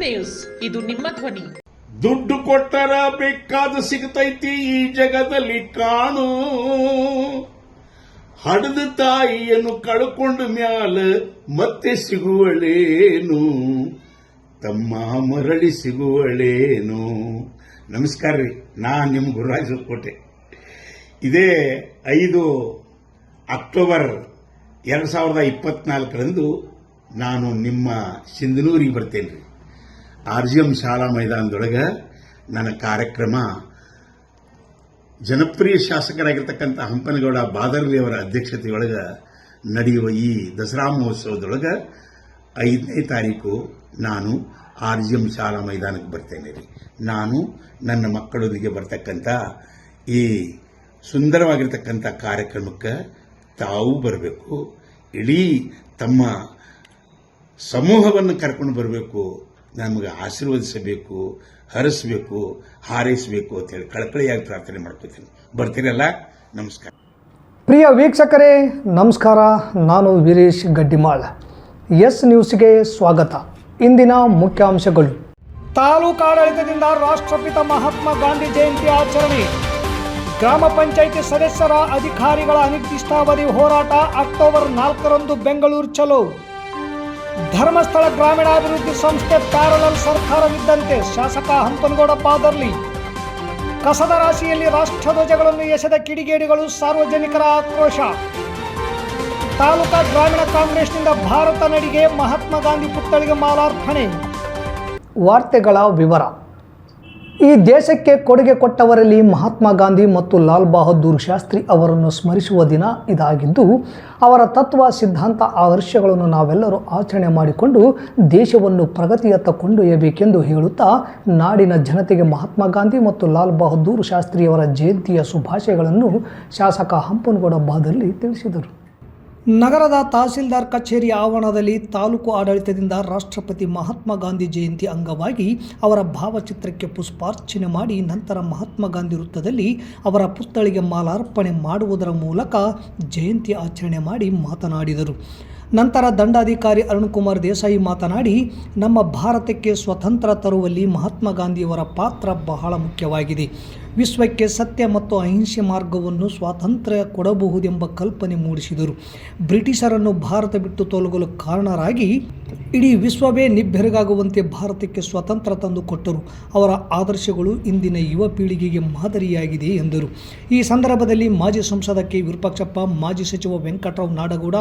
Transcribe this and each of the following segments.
News, ಇದು ನಿಮ್ಮ ಧ್ವನಿ. ದುಡ್ಡು ಕೊಟ್ಟರ ಬೇಕಾದ ಸಿಗತೈತಿ ಈ ಜಗದಲ್ಲಿ ಕಾಣು. ಹಡದ ತಾಯಿಯನ್ನು ಕಳ್ಕೊಂಡ ಮ್ಯಾಲ ಮತ್ತೆ ಸಿಗುವಳೇನು, ತಮ್ಮ ಮರಳಿ ಸಿಗುವಳೇನು. ನಮಸ್ಕಾರ ರೀ, ನಾ ನಿಮ್ಮ ಗುರುರಾಜ್ ಕೋಟೆ. ಇದೇ 5 ಅಕ್ಟೋಬರ್ 2024ರಂದು ನಾನು ನಿಮ್ಮ ಸಿಂಧನೂರಿಗೆ ಬರ್ತೇನೆ ರೀ. RGM ಶಾಲಾ ಮೈದಾನದೊಳಗೆ ನನ್ನ ಕಾರ್ಯಕ್ರಮ ಜನಪ್ರಿಯ ಶಾಸಕರಾಗಿರ್ತಕ್ಕಂಥ ಹಂಪನಗೌಡ ಬಾದರ್ಲಿ ಅವರ ಅಧ್ಯಕ್ಷತೆಯೊಳಗೆ ನಡೆಯುವ ಈ ದಸರಾ ಮಹೋತ್ಸವದೊಳಗೆ 5ನೇ ತಾರೀಕು ನಾನು RGM ಶಾಲಾ ಮೈದಾನಕ್ಕೆ ಬರ್ತೇನೆ ರೀ. ನಾನು ನನ್ನ ಮಕ್ಕಳೊಂದಿಗೆ ಬರ್ತಕ್ಕಂಥ ಈ ಸುಂದರವಾಗಿರ್ತಕ್ಕಂಥ ಕಾರ್ಯಕ್ರಮಕ್ಕೆ ತಾವು ಬರಬೇಕು. ಇಡೀ ತಮ್ಮ ಸಮೂಹವನ್ನು ಕರ್ಕೊಂಡು ಬರಬೇಕು, ನಮಗೆ ಆಶೀರ್ವದಿಸಬೇಕು, ಹರಿಸಬೇಕು, ಹಾರೈಸಬೇಕು ಅಂತೇಳಿ ಕಳಕಳಿಯಾಗಿ ಪ್ರಾರ್ಥನೆ ಮಾಡ್ಕೋತೀನಿ. ಬರ್ತೀರಲ್ಲ? ನಮಸ್ಕಾರ. ಪ್ರಿಯ ವೀಕ್ಷಕರೇ ನಮಸ್ಕಾರ. ನಾನು ವೀರೇಶ್ ಗಡ್ಡಿಮಾಳ್. ಎಸ್ ನ್ಯೂಸ್ಗೆ ಸ್ವಾಗತ. ಇಂದಿನ ಮುಖ್ಯಾಂಶಗಳು: ತಾಲೂಕಾಡಳಿತದಿಂದ ರಾಷ್ಟ್ರಪಿತ ಮಹಾತ್ಮ ಗಾಂಧಿ ಜಯಂತಿ ಆಚರಣೆ, ಗ್ರಾಮ ಪಂಚಾಯಿತಿ ಸದಸ್ಯರ ಅಧಿಕಾರಿಗಳ ಅನಿರ್ದಿಷ್ಟಾವಧಿ ಹೋರಾಟ ಅಕ್ಟೋಬರ್ 4ರಂದು ಬೆಂಗಳೂರು ಚಲೋ, ಧರ್ಮಸ್ಥಳ ಗ್ರಾಮೀಣಾಭಿವೃದ್ಧಿ ಸಂಸ್ಥೆ ಪ್ಯಾರಲಲ್ ಸರ್ಕಾರವಿದ್ದಂತೆ ಶಾಸಕ ಹಂಪನಗೌಡ ಬಾದರ್ಲಿ, ಕಸದ ರಾಶಿಯಲ್ಲಿ ರಾಷ್ಟ್ರಧ್ವಜಗಳನ್ನು ಎಸೆದ ಕಿಡಿಗೇಡಿಗಳು, ಸಾರ್ವಜನಿಕರ ಆಕ್ರೋಶ, ತಾಲೂಕಾ ಗ್ರಾಮೀಣ ಕಾಂಗ್ರೆಸ್ನಿಂದ ಭಾರತ ನಡಿಗೆ, ಮಹಾತ್ಮ ಗಾಂಧಿ ಪುತ್ಥಳಿಗೆ ಮಾಲಾರ್ಪಣೆ. ವಾರ್ತೆಗಳ ವಿವರ. ಈ ದೇಶಕ್ಕೆ ಕೊಡುಗೆ ಕೊಟ್ಟವರಲ್ಲಿ ಮಹಾತ್ಮ ಗಾಂಧಿ ಮತ್ತು ಲಾಲ್ ಬಹದ್ದೂರ್ ಶಾಸ್ತ್ರಿ ಅವರನ್ನು ಸ್ಮರಿಸುವ ದಿನ ಇದಾಗಿದ್ದು, ಅವರ ತತ್ವ, ಸಿದ್ಧಾಂತ, ಆದರ್ಶಗಳನ್ನು ನಾವೆಲ್ಲರೂ ಆಚರಣೆ ಮಾಡಿಕೊಂಡು ದೇಶವನ್ನು ಪ್ರಗತಿಯತ್ತ ಕೊಂಡೊಯ್ಯಬೇಕೆಂದು ಹೇಳುತ್ತಾ ನಾಡಿನ ಜನತೆಗೆ ಮಹಾತ್ಮ ಗಾಂಧಿ ಮತ್ತು ಲಾಲ್ ಬಹದ್ದೂರ್ ಶಾಸ್ತ್ರಿಯವರ ಜಯಂತಿಯ ಶುಭಾಶಯಗಳನ್ನು ಶಾಸಕ ಹಂಪನಗೌಡ ಬಾದರ್ಲಿ ತಿಳಿಸಿದರು. ನಗರದ ತಹಸೀಲ್ದಾರ್ ಕಚೇರಿ ಆವರಣದಲ್ಲಿ ತಾಲೂಕು ಆಡಳಿತದಿಂದ ರಾಷ್ಟ್ರಪತಿ ಮಹಾತ್ಮ ಗಾಂಧಿ ಜಯಂತಿ ಅಂಗವಾಗಿ ಅವರ ಭಾವಚಿತ್ರಕ್ಕೆ ಪುಷ್ಪಾರ್ಚನೆ ಮಾಡಿ ನಂತರ ಮಹಾತ್ಮ ಗಾಂಧಿ ವೃತ್ತದಲ್ಲಿ ಅವರ ಪುತ್ಥಳಿಗೆ ಮಾಲಾರ್ಪಣೆ ಮಾಡುವುದರ ಮೂಲಕ ಜಯಂತಿ ಆಚರಣೆ ಮಾಡಿ ಮಾತನಾಡಿದರು. ನಂತರ ದಂಡಾಧಿಕಾರಿ ಅರುಣಕುಮಾರ್ ದೇಸಾಯಿ ಮಾತನಾಡಿ, ನಮ್ಮ ಭಾರತಕ್ಕೆ ಸ್ವತಂತ್ರ ತರುವಲ್ಲಿ ಮಹಾತ್ಮ ಗಾಂಧಿಯವರ ಪಾತ್ರ ಬಹಳ ಮುಖ್ಯವಾಗಿದೆ. ವಿಶ್ವಕ್ಕೆ ಸತ್ಯ ಮತ್ತು ಅಹಿಂಸೆ ಮಾರ್ಗವನ್ನು ಸ್ವಾತಂತ್ರ್ಯ ಕೊಡಬಹುದೆಂಬ ಕಲ್ಪನೆ ಮೂಡಿಸಿದರು. ಬ್ರಿಟಿಷರನ್ನು ಭಾರತ ಬಿಟ್ಟು ತೊಲಗಲು ಕಾರಣರಾಗಿ ಇಡೀ ವಿಶ್ವವೇ ನಿಬ್ಬೆರಗಾಗುವಂತೆ ಭಾರತಕ್ಕೆ ಸ್ವಾತಂತ್ರ್ಯ ತಂದು ಕೊಟ್ಟರು. ಅವರ ಆದರ್ಶಗಳು ಇಂದಿನ ಯುವ ಪೀಳಿಗೆಗೆ ಮಾದರಿಯಾಗಿದೆ ಎಂದರು. ಈ ಸಂದರ್ಭದಲ್ಲಿ ಮಾಜಿ ಸಂಸದ ಕೆ ವಿರೂಪಾಕ್ಷಪ್ಪ, ಮಾಜಿ ಸಚಿವ ವೆಂಕಟರಾವ್ ನಾಡಗೌಡ,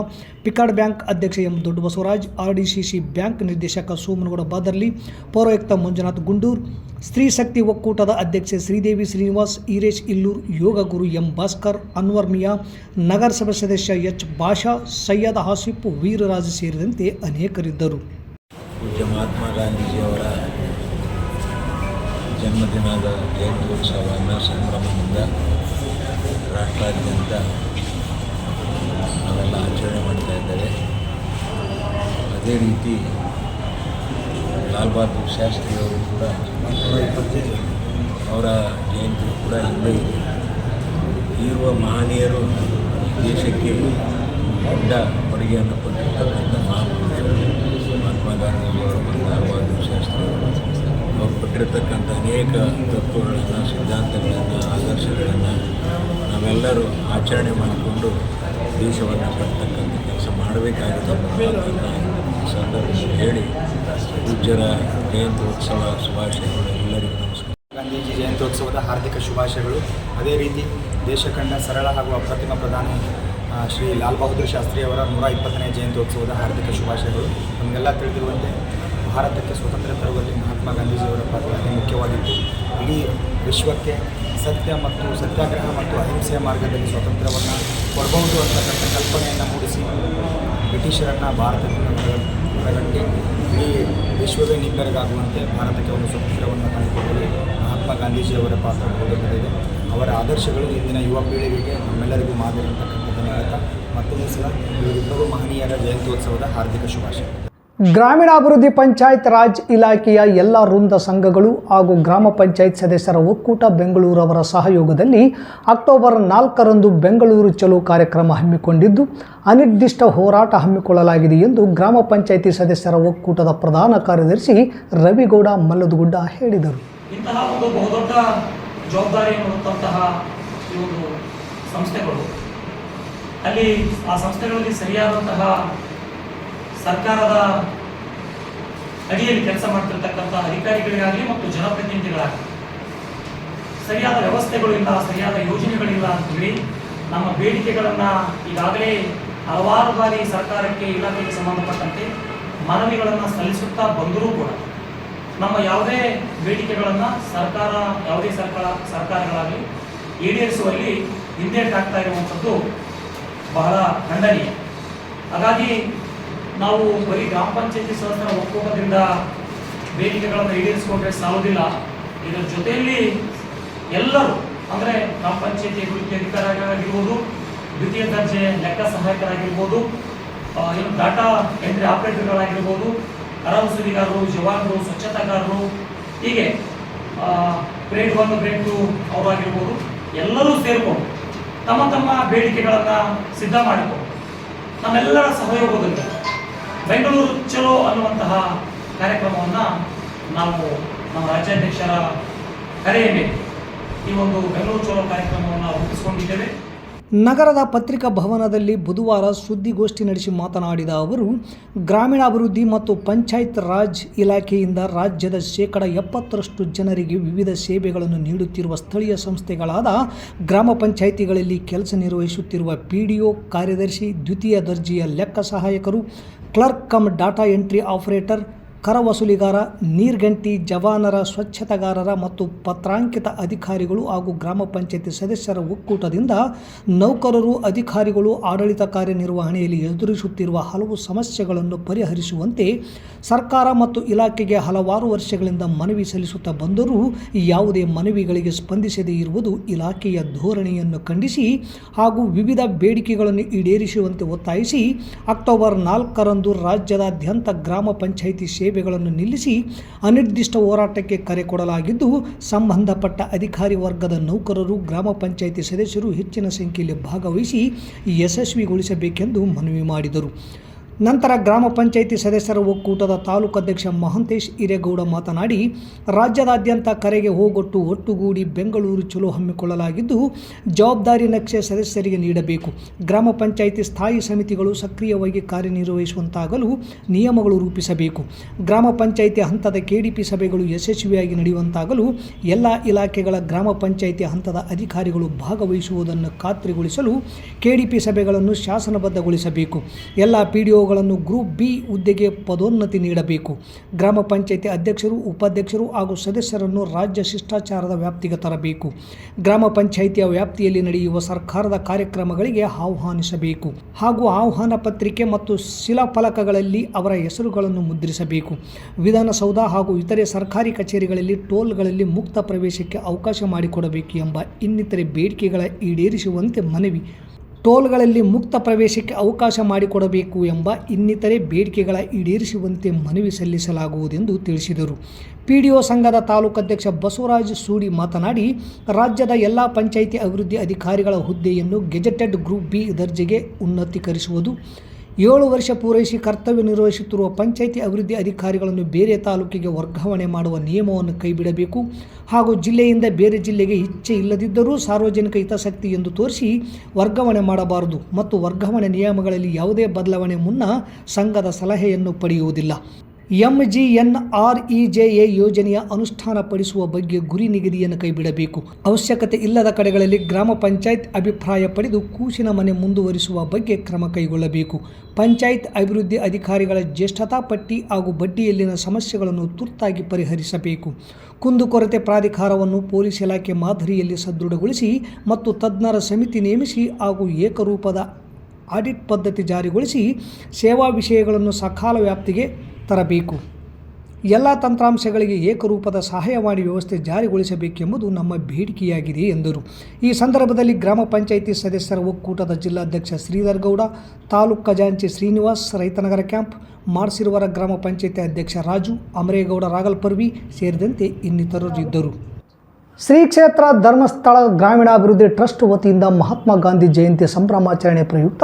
ಪಿಕಾರ್ಡ್ ಬ್ಯಾಂಕ್ ಅಧ್ಯಕ್ಷ ಎಂ ದೊಡ್ಡಬಸವರಾಜ್, RDCC ಬ್ಯಾಂಕ್ ನಿರ್ದೇಶಕ ಸೋಮನಗೌಡ ಬಾದರ್ಲಿ, ಪೌರಾಯುಕ್ತ ಮಂಜುನಾಥ್ ಗುಂಡೂರ್, ಸ್ತ್ರೀ ಶಕ್ತಿ ಒಕ್ಕೂಟದ ಅಧ್ಯಕ್ಷೆ ಶ್ರೀದೇವಿ ಶ್ರೀನಿವಾಸ್, ಈರೇಶ್ ಇಲ್ಲೂರ್, ಯೋಗ ಗುರು ಎಂ ಭಾಸ್ಕರ್, ಅನ್ವರ್ ಮಿಯಾ, ನಗರಸಭೆ ಸದಸ್ಯ ಎಚ್ ಭಾಷಾ, ಸೈಯದ್ ಹಾಸಿಫ್, ವೀರರಾಜ್ ಸೇರಿದಂತೆ ಅನೇಕರಿದ್ದರು. ಪೂಜ್ಯ ಮಹಾತ್ಮ ಗಾಂಧೀಜಿಯವರ ಜನ್ಮದಿನದ ಜಯಂತ್ಯೋತ್ಸವವನ್ನು ಸಂಭ್ರಮದಿಂದ ರಾಷ್ಟ್ರಾದ್ಯಂತ ನಾವೆಲ್ಲ ಆಚರಣೆ ಮಾಡ್ತಾ ಇದ್ದೇವೆ. ಅದೇ ರೀತಿ ಲಾಲ್ ಬಹದ್ದೂರ್ ಶಾಸ್ತ್ರಿಯವರು ಕೂಡ ಅವರ ಜಯಂತಿ ಕೂಡ ಇಲ್ಲೇ ಇದೆ. ಇರುವ ಮಹನೀಯರು ದೇಶಕ್ಕೆ ದೊಡ್ಡ ಕೊಡುಗೆಯನ್ನು ಕೊಟ್ಟಿರ್ತಕ್ಕಂಥ ಮಹಾಪುರುಷರು ಮಹಾತ್ಮ ಗಾಂಧೀಜಿಯವರು ಮತ್ತು ಲಾಲ್ ಬಹದ್ದೂರ್ ಶಾಸ್ತ್ರಿಯವರು. ಅವರು ಕೊಟ್ಟಿರ್ತಕ್ಕಂಥ ಅನೇಕ ತತ್ವಗಳನ್ನು, ಸಿದ್ಧಾಂತಗಳನ್ನು, ಆದರ್ಶಗಳನ್ನು ನಾವೆಲ್ಲರೂ ಆಚರಣೆ ಮಾಡಿಕೊಂಡು ದೇಶವನ್ನು ಕಟ್ಟತಕ್ಕಂಥ ಕೆಲಸ ಮಾಡಬೇಕಾಗಿದೆ ಸಂದರ್ಭದಲ್ಲಿ ಹೇಳಿ ಪೂಜ್ಯರ ಜಯಂತ್ಯೋತ್ಸವ ಶುಭಾಶಯಗಳು ಎಲ್ಲರಿಗೂ ನಮಸ್ಕಾರ. ಗಾಂಧೀಜಿ ಜಯಂತ್ಯೋತ್ಸವದ ಹಾರ್ದಿಕ ಶುಭಾಶಯಗಳು. ಅದೇ ರೀತಿ ದೇಶ ಕಂಡ ಸರಳ ಹಾಗೂ ಅಪ್ರತಿಮ ಪ್ರಧಾನಿ ಶ್ರೀ ಲಾಲ್ ಬಹದ್ದೂರ್ ಶಾಸ್ತ್ರಿಯವರ 120ನೇ ಜಯಂತ್ಯೋತ್ಸವದ ಹಾರ್ದಿಕ ಶುಭಾಶಯಗಳು. ನಮಗೆಲ್ಲ ತಿಳಿದಿರುವಂತೆ ಭಾರತಕ್ಕೆ ಸ್ವತಂತ್ರ ತರುವಲ್ಲಿ ಮಹಾತ್ಮ ಗಾಂಧೀಜಿಯವರ ಪಾತ್ರ ಅತಿ ಮುಖ್ಯವಾಗಿತ್ತು. ಇಡೀ ವಿಶ್ವಕ್ಕೆ ಸತ್ಯ ಮತ್ತು ಸತ್ಯಾಗ್ರಹ ಮತ್ತು ಅಹಿಂಸೆಯ ಮಾರ್ಗದಲ್ಲಿ ಸ್ವಾತಂತ್ರ್ಯವನ್ನು ಕೊಡಬಹುದು ಅಂತಕ್ಕಂಥ ಕಲ್ಪನೆಯನ್ನು ಮೂಡಿಸಿ ಬ್ರಿಟಿಷರನ್ನು ಭಾರತದಿಂದ ಹೊರಗಟ್ಟಿ ಇಡೀ ವಿಶ್ವವೇ ನಿಬ್ಬೆರಗಾಗುವಂತೆ ಭಾರತಕ್ಕೆ ಒಂದು ಸ್ವಾತಂತ್ರ್ಯವನ್ನು ತಂದುಕೊಡಲು ಮಹಾತ್ಮ ಗಾಂಧೀಜಿಯವರ ಪಾತ್ರ ಬಹುದೊಡ್ಡದಿದೆ. ಅವರ ಆದರ್ಶಗಳು ಇಂದಿನ ಯುವ ಪೀಳಿಗೆಗೆ ನಮ್ಮೆಲ್ಲರಿಗೂ ಮಾದರಿ ಅಂತಕ್ಕಂಥದ್ದನ್ನು ಹೇಳ್ತಾ ಮತ್ತೊಂದು ಸಲ ಇವರಿಬ್ಬರು ಮಹನೀಯರ ಜಯಂತ್ಯೋತ್ಸವದ ಹಾರ್ದಿಕ ಶುಭಾಶಯ. ಗ್ರಾಮೀಣಾಭಿವೃದ್ಧಿ ಪಂಚಾಯತ್ ರಾಜ್ ಇಲಾಖೆಯ ಎಲ್ಲ ವೃಂದ ಸಂಘಗಳು ಹಾಗೂ ಗ್ರಾಮ ಪಂಚಾಯತ್ ಸದಸ್ಯರ ಒಕ್ಕೂಟ ಬೆಂಗಳೂರವರ ಸಹಯೋಗದಲ್ಲಿ ಅಕ್ಟೋಬರ್ 4ರಂದು ಬೆಂಗಳೂರು ಚಲೋ ಕಾರ್ಯಕ್ರಮ ಹಮ್ಮಿಕೊಂಡಿದ್ದು ಅನಿರ್ದಿಷ್ಟ ಹೋರಾಟ ಹಮ್ಮಿಕೊಳ್ಳಲಾಗಿದೆ ಎಂದು ಗ್ರಾಮ ಪಂಚಾಯಿತಿ ಸದಸ್ಯರ ಒಕ್ಕೂಟದ ಪ್ರಧಾನ ಕಾರ್ಯದರ್ಶಿ ರವಿಗೌಡ ಮಲ್ಲದಗುಡ್ಡ ಹೇಳಿದರು. ಇಂತಹ ಒಂದು ಬಹುದೊಡ್ಡ ಜವಾಬ್ದಾರಿಯನ್ನು ಹೊತ್ತಂತಹ ಈ ಒಂದು ಸಂಸ್ಥೆಗಳು ಅಲ್ಲಿ ಆ ಸಂಸ್ಥೆಗಳಲ್ಲಿ ಸರಿಯಾದಂತಹ ಸರ್ಕಾರದ ಅಡಿಯಲ್ಲಿ ಕೆಲಸ ಮಾಡ್ತಿರ್ತಕ್ಕಂಥ ಅಧಿಕಾರಿಗಳಿಗಾಗಲಿ ಮತ್ತು ಜನಪ್ರತಿನಿಧಿಗಳಾಗಲಿ ಸರಿಯಾದ ವ್ಯವಸ್ಥೆಗಳು ಇಲ್ಲ, ಸರಿಯಾದ ಯೋಜನೆಗಳಿಲ್ಲ ಅಂತೇಳಿ ನಮ್ಮ ಬೇಡಿಕೆಗಳನ್ನು ಈಗಾಗಲೇ ಹಲವಾರು ಬಾರಿ ಸರ್ಕಾರಕ್ಕೆ ಇಲಾಖೆಗೆ ಸಂಬಂಧಪಟ್ಟಂತೆ ಮನವಿಗಳನ್ನು ಸಲ್ಲಿಸುತ್ತಾ ಬಂದರೂ ಕೂಡ ನಮ್ಮ ಯಾವುದೇ ಬೇಡಿಕೆಗಳನ್ನು ಯಾವುದೇ ಸರ್ಕಾರಗಳಾಗಲಿ ಈಡೇರಿಸುವಲ್ಲಿ ಹಿಂದೇಟಾಗ್ತಾ ಇರುವಂಥದ್ದು ಬಹಳ ಖಂಡನೀಯ. ಹಾಗಾಗಿ ನಾವು ಬರೀ ಗ್ರಾಮ ಪಂಚಾಯತಿ ಸದಸ್ಯರ ಒಕ್ಕೂಟದಿಂದ ಬೇಡಿಕೆಗಳನ್ನು ಈಡೇರಿಸಿಕೊಂಡ್ರೆ ಸಾಲುವುದಿಲ್ಲ. ಇದರ ಜೊತೆಯಲ್ಲಿ ಎಲ್ಲರೂ ಅಂದರೆ ಗ್ರಾಮ ಪಂಚಾಯತಿ ಅಭಿವೃದ್ಧಿ ಅಧಿಕಾರಿಗಳಾಗಿರ್ಬೋದು, ದ್ವಿತೀಯ ದರ್ಜೆ ಲೆಕ್ಕ ಸಹಾಯಕರಾಗಿರ್ಬೋದು, ಡಾಟಾ ಎಂಟ್ರಿ ಆಪರೇಟರ್ಗಳಾಗಿರ್ಬೋದು, ಕರ ವಸೂಲಿಗಾರರು, ಜವಾನರು, ಸ್ವಚ್ಛತಾಗಾರರು, ಹೀಗೆ ಗ್ರೇಡ್ 1 ಗ್ರೇಡ್ 2 ಅವರಾಗಿರ್ಬೋದು, ಎಲ್ಲರೂ ಸೇರಿಕೊಂಡು ತಮ್ಮ ತಮ್ಮ ಬೇಡಿಕೆಗಳನ್ನು ಸಿದ್ಧ ಮಾಡಿಕೊಂಡು ನಮ್ಮೆಲ್ಲರ ಸಹಯೋಗದಲ್ಲಿ ಬೆಂಗಳೂರು ಚಲೋ ಅನ್ನುವಂತಹ ಕಾರ್ಯಕ್ರಮವನ್ನು ನಾವು ನಮ್ಮ ರಾಜ್ಯಾಧ್ಯಕ್ಷರ ಕರೆಯ ಮೇಲೆ ಈ ಒಂದು ಬೆಂಗಳೂರು ಚಲೋ ಕಾರ್ಯಕ್ರಮವನ್ನು ರೂಪಿಸಿಕೊಂಡಿದ್ದೇವೆ. ನಗರದ ಪತ್ರಿಕಾ ಭವನದಲ್ಲಿ ಬುಧವಾರ ಸುದ್ದಿಗೋಷ್ಠಿ ನಡೆಸಿ ಮಾತನಾಡಿದ ಅವರು, ಗ್ರಾಮೀಣಾಭಿವೃದ್ಧಿ ಮತ್ತು ಪಂಚಾಯತ್ ರಾಜ್ ಇಲಾಖೆಯಿಂದ ರಾಜ್ಯದ 70% ಜನರಿಗೆ ವಿವಿಧ ಸೇವೆಗಳನ್ನು ನೀಡುತ್ತಿರುವ ಸ್ಥಳೀಯ ಸಂಸ್ಥೆಗಳಾದ ಗ್ರಾಮ ಪಂಚಾಯಿತಿಗಳಲ್ಲಿ ಕೆಲಸ ನಿರ್ವಹಿಸುತ್ತಿರುವ PDO, ಕಾರ್ಯದರ್ಶಿ, ದ್ವಿತೀಯ ದರ್ಜೆಯ ಲೆಕ್ಕ ಸಹಾಯಕರು, clerk come data entry operator, ಕರ ವಸೂಲಿಗಾರ, ನೀರ್ಗಂಟಿ, ಜವಾನರ, ಸ್ವಚ್ಛತಾಗಾರರ ಮತ್ತು ಪತ್ರಾಂಕಿತ ಅಧಿಕಾರಿಗಳು ಹಾಗೂ ಗ್ರಾಮ ಪಂಚಾಯತಿ ಸದಸ್ಯರ ಒಕ್ಕೂಟದಿಂದ ನೌಕರರು, ಅಧಿಕಾರಿಗಳು ಆಡಳಿತ ಕಾರ್ಯನಿರ್ವಹಣೆಯಲ್ಲಿ ಎದುರಿಸುತ್ತಿರುವ ಹಲವು ಸಮಸ್ಯೆಗಳನ್ನು ಪರಿಹರಿಸುವಂತೆ ಸರ್ಕಾರ ಮತ್ತು ಇಲಾಖೆಗೆ ಹಲವಾರು ವರ್ಷಗಳಿಂದ ಮನವಿ ಸಲ್ಲಿಸುತ್ತಾ ಬಂದರೂ ಯಾವುದೇ ಮನವಿಗಳಿಗೆ ಸ್ಪಂದಿಸದೇ ಇರುವುದು ಇಲಾಖೆಯ ಧೋರಣೆಯನ್ನು ಖಂಡಿಸಿ ಹಾಗೂ ವಿವಿಧ ಬೇಡಿಕೆಗಳನ್ನು ಈಡೇರಿಸುವಂತೆ ಒತ್ತಾಯಿಸಿ ಅಕ್ಟೋಬರ್ 4ರಂದು ರಾಜ್ಯದಾದ್ಯಂತ ಗ್ರಾಮ ಪಂಚಾಯಿತಿ ಸೇವೆಗಳನ್ನು ನಿಲ್ಲಿಸಿ ಅನಿರ್ದಿಷ್ಟ ಹೋರಾಟಕ್ಕೆ ಕರೆ ಕೊಡಲಾಗಿದ್ದು, ಸಂಬಂಧಪಟ್ಟ ಅಧಿಕಾರಿ ವರ್ಗದ ನೌಕರರು, ಗ್ರಾಮ ಪಂಚಾಯಿತಿ ಸದಸ್ಯರು ಹೆಚ್ಚಿನ ಸಂಖ್ಯೆಯಲ್ಲಿ ಭಾಗವಹಿಸಿ ಯಶಸ್ವಿಗೊಳಿಸಬೇಕೆಂದು ಮನವಿ ಮಾಡಿದರು. ನಂತರ ಗ್ರಾಮ ಪಂಚಾಯಿತಿ ಸದಸ್ಯರ ಒಕ್ಕೂಟದ ತಾಲೂಕು ಅಧ್ಯಕ್ಷ ಮಹಂತೇಶ್ ಹಿರೇಗೌಡ ಮಾತನಾಡಿ, ರಾಜ್ಯದಾದ್ಯಂತ ಕರೆಗೆ ಹೋಗೊಟ್ಟು ಒಟ್ಟುಗೂಡಿ ಬೆಂಗಳೂರು ಚಲೋ ಹಮ್ಮಿಕೊಳ್ಳಲಾಗಿದ್ದು, ಜವಾಬ್ದಾರಿ ನಕ್ಷೆ ಸದಸ್ಯರಿಗೆ ನೀಡಬೇಕು. ಗ್ರಾಮ ಪಂಚಾಯಿತಿ ಸ್ಥಾಯಿ ಸಮಿತಿಗಳು ಸಕ್ರಿಯವಾಗಿ ಕಾರ್ಯನಿರ್ವಹಿಸುವಂತಾಗಲು ನಿಯಮಗಳು ರೂಪಿಸಬೇಕು. ಗ್ರಾಮ ಪಂಚಾಯಿತಿ ಹಂತದ KDP ಸಭೆಗಳು ಯಶಸ್ವಿಯಾಗಿ ನಡೆಯುವಂತಾಗಲು ಎಲ್ಲ ಇಲಾಖೆಗಳ ಗ್ರಾಮ ಪಂಚಾಯಿತಿ ಹಂತದ ಅಧಿಕಾರಿಗಳು ಭಾಗವಹಿಸುವುದನ್ನು ಖಾತ್ರಿಗೊಳಿಸಲು KDP ಸಭೆಗಳನ್ನು ಶಾಸನಬದ್ಧಗೊಳಿಸಬೇಕು. ಎಲ್ಲ PDOಗಳನ್ನು ಗ್ರೂಪ್ B ಹುದ್ದೆಗೆ ಪದೋನ್ನತಿ ನೀಡಬೇಕು. ಗ್ರಾಮ ಪಂಚಾಯಿತಿ ಅಧ್ಯಕ್ಷರು, ಉಪಾಧ್ಯಕ್ಷರು ಹಾಗೂ ಸದಸ್ಯರನ್ನು ರಾಜ್ಯ ಶಿಷ್ಟಾಚಾರದ ವ್ಯಾಪ್ತಿಗೆ ತರಬೇಕು. ಗ್ರಾಮ ಪಂಚಾಯಿತಿಯ ವ್ಯಾಪ್ತಿಯಲ್ಲಿ ನಡೆಯುವ ಸರ್ಕಾರದ ಕಾರ್ಯಕ್ರಮಗಳಿಗೆ ಆಹ್ವಾನಿಸಬೇಕು ಹಾಗೂ ಆಹ್ವಾನ ಪತ್ರಿಕೆ ಮತ್ತು ಶಿಲಾಫಲಕಗಳಲ್ಲಿ ಅವರ ಹೆಸರುಗಳನ್ನು ಮುದ್ರಿಸಬೇಕು. ವಿಧಾನಸೌಧ ಹಾಗೂ ಇತರೆ ಸರ್ಕಾರಿ ಕಚೇರಿಗಳಲ್ಲಿ ಟೋಲ್ಗಳಲ್ಲಿ ಮುಕ್ತ ಪ್ರವೇಶಕ್ಕೆ ಅವಕಾಶ ಮಾಡಿಕೊಡಬೇಕು ಎಂಬ ಇನ್ನಿತರೆ ಬೇಡಿಕೆಗಳ ಈಡೇರಿಸುವಂತೆ ಮನವಿ. ಟೋಲ್ಗಳಲ್ಲಿ ಮುಕ್ತ ಪ್ರವೇಶಕ್ಕೆ ಅವಕಾಶ ಮಾಡಿಕೊಡಬೇಕು ಎಂಬ ಇನ್ನಿತರೆ ಬೇಡಿಕೆಗಳ ಈಡೇರಿಸುವಂತೆ ಮನವಿ ಸಲ್ಲಿಸಲಾಗುವುದೆಂದು ತಿಳಿಸಿದರು. PDO ಸಂಘದ ತಾಲೂಕು ಅಧ್ಯಕ್ಷ ಬಸವರಾಜ್ ಸೂಡಿ ಮಾತನಾಡಿ, ರಾಜ್ಯದ ಎಲ್ಲ ಪಂಚಾಯಿತಿ ಅಭಿವೃದ್ಧಿ ಅಧಿಕಾರಿಗಳ ಹುದ್ದೆಯನ್ನು ಗೆಜೆಟೆಡ್ ಗ್ರೂಪ್ B ದರ್ಜೆಗೆ ಉನ್ನತೀಕರಿಸುವುದು, 7 ವರ್ಷ ಪೂರೈಸಿ ಕರ್ತವ್ಯ ನಿರ್ವಹಿಸುತ್ತಿರುವ ಪಂಚಾಯಿತಿ ಅಭಿವೃದ್ಧಿ ಅಧಿಕಾರಿಗಳನ್ನು ಬೇರೆ ತಾಲೂಕಿಗೆ ವರ್ಗಾವಣೆ ಮಾಡುವ ನಿಯಮವನ್ನು ಕೈಬಿಡಬೇಕು ಹಾಗೂ ಜಿಲ್ಲೆಯಿಂದ ಬೇರೆ ಜಿಲ್ಲೆಗೆ ಇಚ್ಛೆ ಇಲ್ಲದಿದ್ದರೂ ಸಾರ್ವಜನಿಕ ಹಿತಾಸಕ್ತಿ ಎಂದು ತೋರಿಸಿ ವರ್ಗಾವಣೆ ಮಾಡಬಾರದು ಮತ್ತು ವರ್ಗಾವಣೆ ನಿಯಮಗಳಲ್ಲಿ ಯಾವುದೇ ಬದಲಾವಣೆ ಮುನ್ನ ಸಂಘದ ಸಲಹೆಯನ್ನು ಪಡೆಯುವುದಿಲ್ಲ. MGNREJA ಯೋಜನೆಯ ಅನುಷ್ಠಾನಪಡಿಸುವ ಬಗ್ಗೆ ಗುರಿ ನಿಗದಿಯನ್ನು ಕೈಬಿಡಬೇಕು. ಅವಶ್ಯಕತೆ ಇಲ್ಲದ ಕಡೆಗಳಲ್ಲಿ ಗ್ರಾಮ ಪಂಚಾಯತ್ ಅಭಿಪ್ರಾಯ ಪಡೆದು ಕೂಸಿನ ಮನೆ ಮುಂದುವರಿಸುವ ಬಗ್ಗೆ ಕ್ರಮ ಕೈಗೊಳ್ಳಬೇಕು. ಪಂಚಾಯತ್ ಅಭಿವೃದ್ಧಿ ಅಧಿಕಾರಿಗಳ ಜ್ಯೇಷ್ಠತಾ ಪಟ್ಟಿ ಹಾಗೂ ಬಡ್ಡಿಯಲ್ಲಿನ ಸಮಸ್ಯೆಗಳನ್ನು ತುರ್ತಾಗಿ ಪರಿಹರಿಸಬೇಕು. ಕುಂದುಕೊರತೆ ಪ್ರಾಧಿಕಾರವನ್ನು ಪೊಲೀಸ್ ಇಲಾಖೆ ಮಾದರಿಯಲ್ಲಿ ಸದೃಢಗೊಳಿಸಿ ಮತ್ತು ತಜ್ಞರ ಸಮಿತಿ ನೇಮಿಸಿ ಹಾಗೂ ಏಕರೂಪದ ಆಡಿಟ್ ಪದ್ಧತಿ ಜಾರಿಗೊಳಿಸಿ ಸೇವಾ ವಿಷಯಗಳನ್ನು ಸಕಾಲ ವ್ಯಾಪ್ತಿಗೆ ತರಬೇಕು. ಎಲ್ಲ ತಂತ್ರಾಂಶಗಳಿಗೆ ಏಕರೂಪದ ಸಹಾಯವಾಣಿ ವ್ಯವಸ್ಥೆ ಜಾರಿಗೊಳಿಸಬೇಕೆಂಬುದು ನಮ್ಮ ಬೇಡಿಕೆಯಾಗಿದೆ ಎಂದರು. ಈ ಸಂದರ್ಭದಲ್ಲಿ ಗ್ರಾಮ ಪಂಚಾಯಿತಿ ಸದಸ್ಯರ ಒಕ್ಕೂಟದ ಜಿಲ್ಲಾಧ್ಯಕ್ಷ ಶ್ರೀಧರ್ ಗೌಡ, ತಾಲೂಕು ಖಜಾಂಚಿ ಶ್ರೀನಿವಾಸ್, ರೈತನಗರ ಕ್ಯಾಂಪ್, ಮಾರ್ಸಿರುವರ ಗ್ರಾಮ ಪಂಚಾಯಿತಿ ಅಧ್ಯಕ್ಷ ರಾಜು, ಅಮರೇಗೌಡ ರಾಗಲ್ಪರ್ವಿ ಸೇರಿದಂತೆ ಇನ್ನಿತರರು ಇದ್ದರು. ಶ್ರೀ ಕ್ಷೇತ್ರ ಧರ್ಮಸ್ಥಳ ಗ್ರಾಮೀಣಾಭಿವೃದ್ಧಿ ಟ್ರಸ್ಟ್ ವತಿಯಿಂದ ಮಹಾತ್ಮ ಗಾಂಧಿ ಜಯಂತಿ ಸಂಭ್ರಮಾಚರಣೆ ಪ್ರಯುಕ್ತ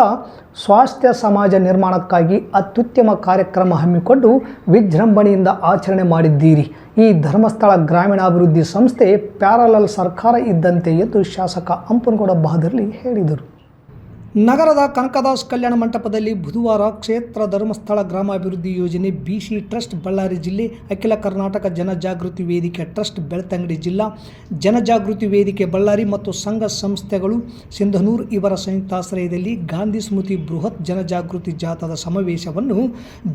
ಸ್ವಾಸ್ಥ್ಯ ಸಮಾಜ ನಿರ್ಮಾಣಕ್ಕಾಗಿ ಅತ್ಯುತ್ತಮ ಕಾರ್ಯಕ್ರಮ ಹಮ್ಮಿಕೊಂಡು ವಿಜೃಂಭಣೆಯಿಂದ ಆಚರಣೆ ಮಾಡಿದ್ದೀರಿ. ಈ ಧರ್ಮಸ್ಥಳ ಗ್ರಾಮೀಣಾಭಿವೃದ್ಧಿ ಸಂಸ್ಥೆ ಪ್ಯಾರಲಲ್ ಸರ್ಕಾರ ಇದ್ದಂತೆ ಎಂದು ಶಾಸಕ ಹಂಪನಗೌಡ ಬಹದ್ದೂರ್ಲಿ ಹೇಳಿದರು. ನಗರದ ಕನಕದಾಸ್ ಕಲ್ಯಾಣ ಮಂಟಪದಲ್ಲಿ ಬುಧವಾರ ಕ್ಷೇತ್ರ ಧರ್ಮಸ್ಥಳ ಗ್ರಾಮಾಭಿವೃದ್ಧಿ ಯೋಜನೆ BC ಟ್ರಸ್ಟ್ ಬಳ್ಳಾರಿ ಜಿಲ್ಲೆ, ಅಖಿಲ ಕರ್ನಾಟಕ ಜನಜಾಗೃತಿ ವೇದಿಕೆ ಟ್ರಸ್ಟ್ ಬೆಳ್ತಂಗಡಿ ಜಿಲ್ಲಾ, ಜನಜಾಗೃತಿ ವೇದಿಕೆ ಬಳ್ಳಾರಿ ಮತ್ತು ಸಂಘ ಸಂಸ್ಥೆಗಳು ಸಿಂಧನೂರು ಇವರ ಸಂಯುಕ್ತಾಶ್ರಯದಲ್ಲಿ ಗಾಂಧಿ ಸ್ಮೃತಿ ಬೃಹತ್ ಜನಜಾಗೃತಿ ಜಾಥಾದ ಸಮಾವೇಶವನ್ನು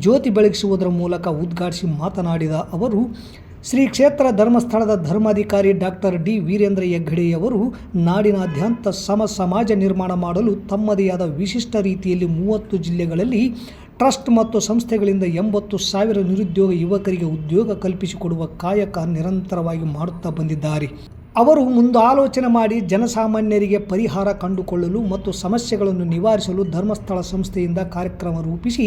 ಜ್ಯೋತಿ ಬೆಳಗಿಸುವುದರ ಮೂಲಕ ಉದ್ಘಾಟಿಸಿ ಮಾತನಾಡಿದ ಅವರು, ಶ್ರೀ ಕ್ಷೇತ್ರ ಧರ್ಮಸ್ಥಳದ ಧರ್ಮಾಧಿಕಾರಿ ಡಾಕ್ಟರ್ D. ವೀರೇಂದ್ರ ಹೆಗ್ಗಡೆಯವರು ನಾಡಿನಾದ್ಯಂತ ಸಮಾಜ ನಿರ್ಮಾಣ ಮಾಡಲು ತಮ್ಮದೇ ಆದ ವಿಶಿಷ್ಟ ರೀತಿಯಲ್ಲಿ 30 ಜಿಲ್ಲೆಗಳಲ್ಲಿ ಟ್ರಸ್ಟ್ ಮತ್ತು ಸಂಸ್ಥೆಗಳಿಂದ 80,000 ನಿರುದ್ಯೋಗ ಯುವಕರಿಗೆ ಉದ್ಯೋಗ ಕಲ್ಪಿಸಿಕೊಡುವ ಕಾಯಕ ನಿರಂತರವಾಗಿ ಮಾಡುತ್ತಾ ಬಂದಿದ್ದಾರೆ. ಅವರು ಮುಂದಾಲೋಚನೆ ಮಾಡಿ ಜನಸಾಮಾನ್ಯರಿಗೆ ಪರಿಹಾರ ಕಂಡುಕೊಳ್ಳಲು ಮತ್ತು ಸಮಸ್ಯೆಗಳನ್ನು ನಿವಾರಿಸಲು ಧರ್ಮಸ್ಥಳ ಸಂಸ್ಥೆಯಿಂದ ಕಾರ್ಯಕ್ರಮ ರೂಪಿಸಿ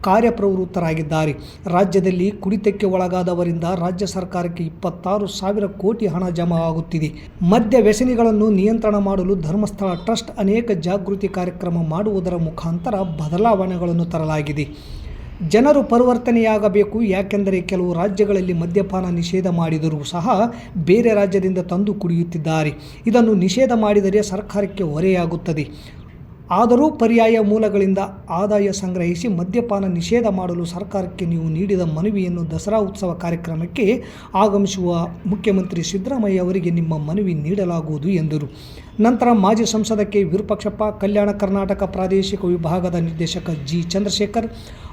ಕಾರ್ಯಪ್ರವೃತ್ತರಾಗಿದ್ದಾರೆ. ರಾಜ್ಯದಲ್ಲಿ ಕುಡಿತಕ್ಕೆ ಒಳಗಾದವರಿಂದ ರಾಜ್ಯ ಸರ್ಕಾರಕ್ಕೆ 26,000 ಕೋಟಿ ಹಣ ಜಮಾ ಆಗುತ್ತಿದೆ. ಮದ್ಯ ವ್ಯಸನಿಗಳನ್ನು ನಿಯಂತ್ರಣ ಮಾಡಲು ಧರ್ಮಸ್ಥಳ ಟ್ರಸ್ಟ್ ಅನೇಕ ಜಾಗೃತಿ ಕಾರ್ಯಕ್ರಮ ಮಾಡುವುದರ ಮುಖಾಂತರ ಬದಲಾವಣೆಗಳನ್ನು ತರಲಾಗಿದೆ. ಜನರು ಪರಿವರ್ತನೆಯಾಗಬೇಕು. ಯಾಕೆಂದರೆ ಕೆಲವು ರಾಜ್ಯಗಳಲ್ಲಿ ಮದ್ಯಪಾನ ನಿಷೇಧ ಮಾಡಿದರೂ ಸಹ ಬೇರೆ ರಾಜ್ಯದಿಂದ ತಂದು ಕುಡಿಯುತ್ತಿದ್ದಾರೆ. ಇದನ್ನು ನಿಷೇಧ ಮಾಡಿದರೆ ಸರ್ಕಾರಕ್ಕೆ ಹೊರೆಯಾಗುತ್ತದೆ. ಆದರೂ ಪರ್ಯಾಯ ಮೂಲಗಳಿಂದ ಆದಾಯ ಸಂಗ್ರಹಿಸಿ ಮದ್ಯಪಾನ ನಿಷೇಧ ಮಾಡಲು ಸರ್ಕಾರಕ್ಕೆ ನೀವು ನೀಡಿದ ಮನವಿಯನ್ನು ದಸರಾ ಉತ್ಸವ ಕಾರ್ಯಕ್ರಮಕ್ಕೆ ಆಗಮಿಸುವ ಮುಖ್ಯಮಂತ್ರಿ ಸಿದ್ದರಾಮಯ್ಯ ಅವರಿಗೆ ನಿಮ್ಮ ಮನವಿ ನೀಡಲಾಗುವುದು ಎಂದರು. ನಂತರ ಮಾಜಿ ಸಂಸದ ಕೆ. ವಿರೂಪಾಕ್ಷಪ್ಪ, ಕಲ್ಯಾಣ ಕರ್ನಾಟಕ ಪ್ರಾದೇಶಿಕ ವಿಭಾಗದ ನಿರ್ದೇಶಕ G. ಚಂದ್ರಶೇಖರ್